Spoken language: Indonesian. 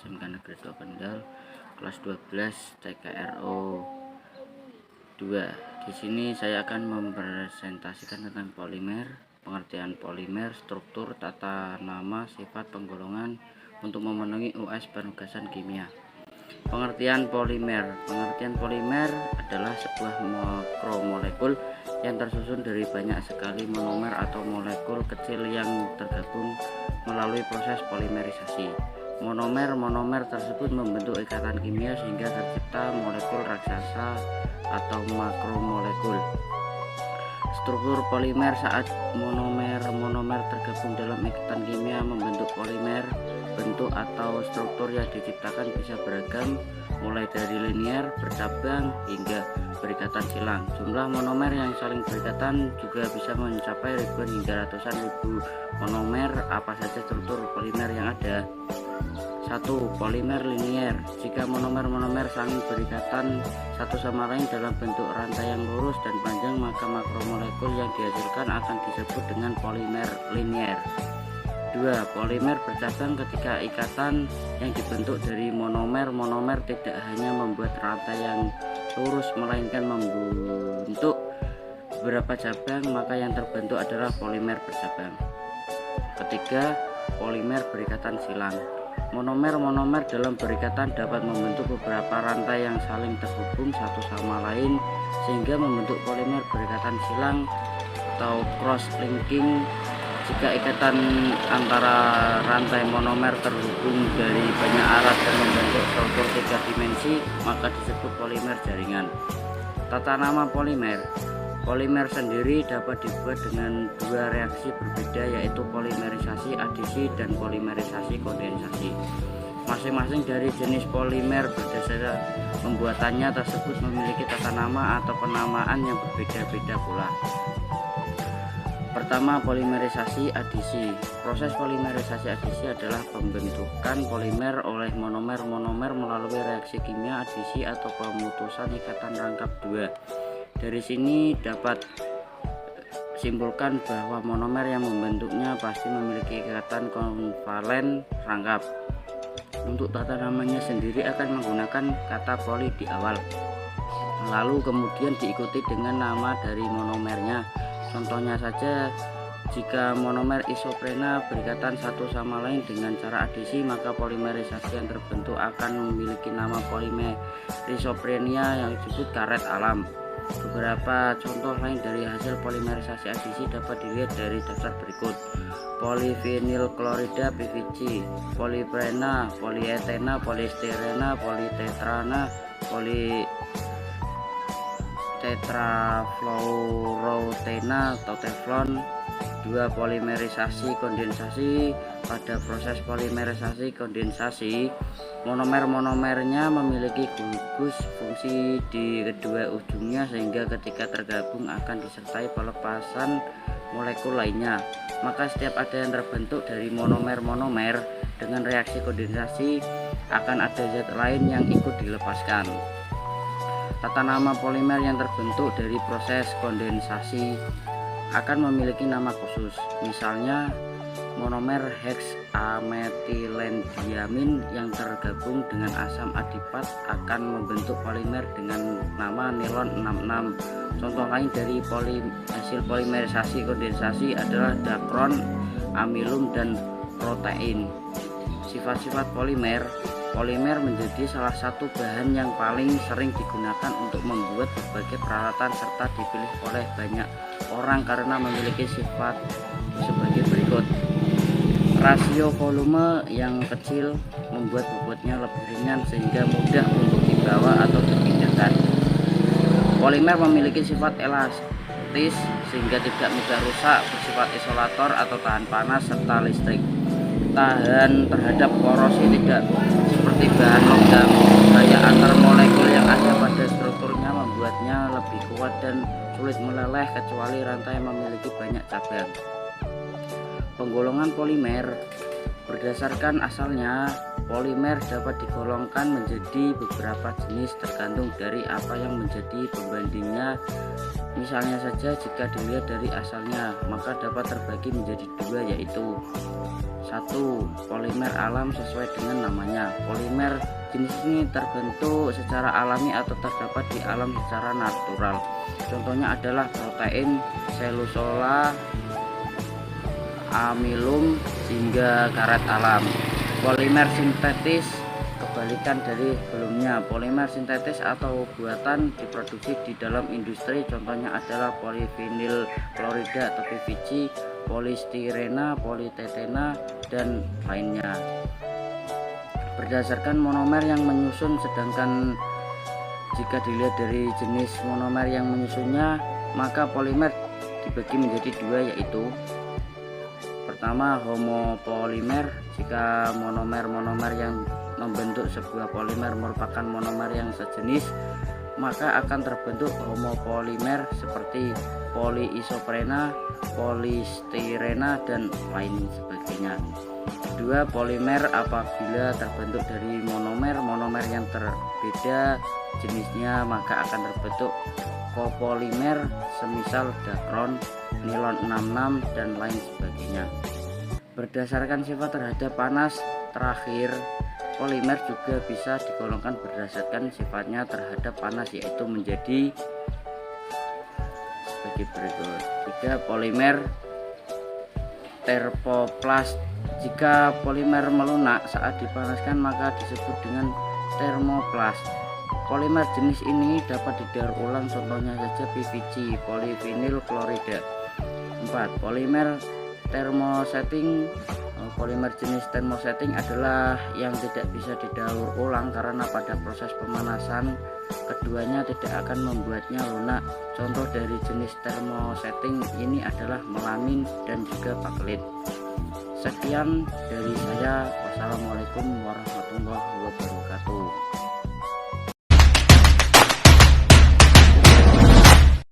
SMK Negeri 2 Kendal, kelas 12 TKRO 2. Di sini saya akan mempresentasikan tentang polimer, pengertian polimer, struktur, tata nama, sifat, penggolongan untuk memenuhi US penugasan kimia. Pengertian polimer. Pengertian polimer adalah sebuah makromolekul yang tersusun dari banyak sekali monomer atau molekul kecil yang tergabung melalui proses polimerisasi. Monomer tersebut membentuk ikatan kimia sehingga tercipta molekul raksasa atau makromolekul. Struktur polimer: saat monomer tergabung dalam ikatan kimia membentuk polimer, bentuk atau struktur yang diciptakan bisa beragam, mulai dari linier, bercabang, hingga berikatan silang. Jumlah monomer yang saling berikatan juga bisa mencapai ribuan hingga ratusan ribu monomer. Apa saja struktur polimer yang ada? 1. Polimer linier. Jika monomer saling berikatan satu sama lain dalam bentuk rantai yang lurus dan panjang, maka makromolekul yang dihasilkan akan disebut dengan polimer linier. 2. Polimer bercabang. Ketika ikatan yang dibentuk dari monomer tidak hanya membuat rantai yang lurus, melainkan membentuk beberapa cabang, maka yang terbentuk adalah polimer bercabang. Ketiga, polimer berikatan silang. Monomer dalam berikatan dapat membentuk beberapa rantai yang saling terhubung satu sama lain sehingga membentuk polimer berikatan silang atau cross linking. Jika ikatan antara rantai monomer terhubung dari banyak arah dan membentuk struktur 3 dimensi, maka disebut polimer jaringan. Tata nama polimer. Polimer sendiri dapat dibuat dengan dua reaksi berbeda, yaitu polimerisasi adisi dan polimerisasi kondensasi. Masing-masing dari jenis polimer berdasar pembuatannya tersebut memiliki tata nama atau penamaan yang berbeda-beda pula. Pertama, polimerisasi adisi. Proses polimerisasi adisi adalah pembentukan polimer oleh monomer melalui reaksi kimia adisi atau pemutusan ikatan rangkap dua. Dari sini dapat simpulkan bahwa monomer yang membentuknya pasti memiliki ikatan konvalen rangkap. Untuk tata namanya sendiri akan menggunakan kata poli di awal, lalu kemudian diikuti dengan nama dari monomernya. Contohnya saja, jika monomer isoprena berikatan satu sama lain dengan cara adisi, maka polimerisasi yang terbentuk akan memiliki nama polimerisoprenia yang disebut karet alam. Beberapa contoh lain dari hasil polimerisasi adisi dapat dilihat dari daftar berikut: polivinil klorida PVC, poliprena, polietena, poliestirena, politetrana, politetrafluorotena atau teflon. 2. Polimerisasi kondensasi. Pada proses polimerisasi kondensasi, monomernya memiliki gugus fungsi di kedua ujungnya sehingga ketika tergabung akan disertai pelepasan molekul lainnya. Maka setiap ada yang terbentuk dari monomer dengan reaksi kondensasi, akan ada zat lain yang ikut dilepaskan. Tata nama polimer yang terbentuk dari proses kondensasi akan memiliki nama khusus. Misalnya, monomer heksametilenddiamin yang tergabung dengan asam adipat akan membentuk polimer dengan nama nilon 66. Contoh lain dari hasil polimerisasi kondensasi adalah dakron, amilum, dan protein. Sifat-sifat polimer menjadi salah satu bahan yang paling sering digunakan untuk membuat berbagai peralatan serta dipilih oleh banyak orang karena memiliki sifat sebagai berikut. Rasio volume yang kecil membuat bobotnya lebih ringan sehingga mudah untuk dibawa atau dipindahkan. Polimer memiliki sifat elastis sehingga tidak mudah rusak, bersifat isolator atau tahan panas serta listrik. Tahan terhadap korosi, tidak seperti bahan logam. Gaya antar molekul yang ada pada strukturnya membuatnya lebih kuat dan sulit meleleh kecuali rantai memiliki banyak cabang. Penggolongan polimer. Berdasarkan asalnya, polimer dapat digolongkan menjadi beberapa jenis tergantung dari apa yang menjadi pembandingnya. Misalnya saja, jika dilihat dari asalnya, maka dapat terbagi menjadi dua, yaitu Satu, polimer alam sesuai dengan namanya. Polimer jenis ini terbentuk secara alami atau terdapat di alam secara natural. Contohnya adalah protein, selulosa, amilum, hingga karet alam. Polimer sintetis kebalikan dari sebelumnya. Polimer sintetis atau buatan diproduksi di dalam industri. Contohnya adalah polivinil klorida atau PVC, polistirena, politetena, dan lainnya. Berdasarkan monomer yang menyusun, sedangkan jika dilihat dari jenis monomer yang menyusunnya, maka polimer dibagi menjadi dua, yaitu pertama homopolimer. Jika monomer yang membentuk sebuah polimer merupakan monomer yang sejenis, maka akan terbentuk homopolimer seperti poliisoprena, polistirena, dan lain sebagainya. Kedua, polimer apabila terbentuk dari monomer yang berbeda jenisnya, maka akan terbentuk copolimer semisal dacron, nilon 66, dan lain sebagainya. Berdasarkan sifat terhadap panas, terakhir polimer juga bisa digolongkan berdasarkan sifatnya terhadap panas, yaitu menjadi sebagai berikut. 3. Polimer termoplast. Jika polimer melunak saat dipanaskan maka disebut dengan termoplast. Polimer jenis ini dapat didaur ulang, contohnya saja PVC, polivinil klorida. 4. Polimer thermosetting. Polimer jenis thermosetting adalah yang tidak bisa didaur ulang karena pada proses pemanasan keduanya tidak akan membuatnya lunak. Contoh dari jenis thermosetting ini adalah melamin dan juga bakelit. Sekian dari saya. Wassalamualaikum warahmatullahi wabarakatuh.